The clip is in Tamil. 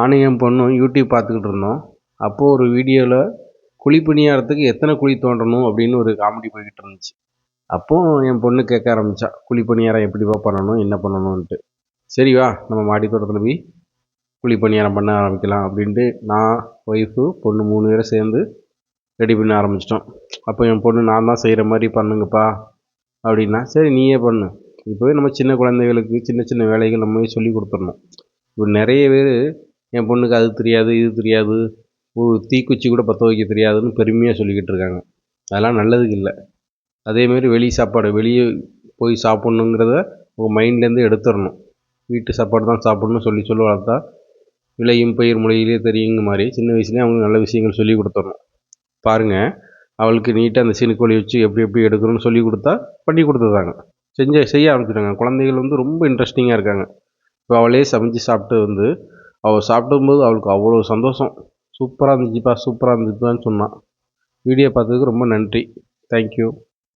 நானும் என் பொண்ணும் யூடியூப் பார்த்துக்கிட்டு இருந்தோம். அப்போது ஒரு வீடியோவில் குழி பணியாரத்துக்கு எத்தனை குழி தோண்டணும் அப்படின்னு ஒரு காமெடி போய்கிட்டு இருந்துச்சு. அப்போது என் பொண்ணு கேட்க ஆரம்பித்தா, குழி பணியாரம் எப்படிப்பா பண்ணணும், என்ன பண்ணணுன்ட்டு. சரி வா, நம்ம மாடி தோட்டத்தில் போய் குழி பணியாரம் பண்ண ஆரம்பிக்கலாம் அப்படின்ட்டு நான், ஒய்ஃபு, பொண்ணு 3 பேரும் சேர்ந்து ரெடி பண்ண ஆரம்பிச்சிட்டோம். அப்போ என் பொண்ணு, நான் தான் செய்கிற மாதிரி பண்ணுங்கப்பா அப்படின்னா, சரி நீயே பண்ணு. இப்போவே நம்ம சின்ன குழந்தைகளுக்கு சின்ன சின்ன வேலைகள் நம்ம சொல்லி கொடுத்துடணும். இப்போ நிறைய பேர் என் பொண்ணுக்கு அது தெரியாது, இது தெரியாது, ஒரு தீக்குச்சி கூட பற்ற வைக்க தெரியாதுன்னு பெருமையாக சொல்லிக்கிட்டு இருக்காங்க. அதெல்லாம் நல்லதுக்கு இல்லை. அதேமாரி வெளி சாப்பாடு, வெளியே போய் சாப்பிட்ணுங்கிறத உங்கள் மைண்ட்லேருந்து எடுத்துடணும். வீட்டு சாப்பாடு தான் சாப்பிட்ணுன்னு சொல்லி வளர்த்தா விளையும் பயிர் மொழியிலே தெரியுங்க மாதிரி சின்ன வயசுலேயே அவங்களுக்கு நல்ல விஷயங்கள் சொல்லி கொடுத்துடணும். பாருங்கள், அவளுக்கு நீட்டாக அந்த சீனிக்கோழி வச்சு எப்படி எப்படி எடுக்கணும்னு சொல்லி கொடுத்தா பண்ணி கொடுத்துருந்தாங்க. செய்ய ஆரம்பிச்சிட்டாங்க. குழந்தைகள் ரொம்ப இன்ட்ரெஸ்டிங்காக இருக்காங்க. இப்போ அவளே சமைச்சு சாப்பிட்டு அவள் சாப்பிடும்போது அவளுக்கு அவ்வளோ சந்தோஷம். சூப்பராக இருந்துச்சுப்பா, சூப்பராக இருந்துச்சுப்பான்னு சொன்னான். வீடியோ பார்த்ததுக்கு ரொம்ப நன்றி. தேங்க்யூ.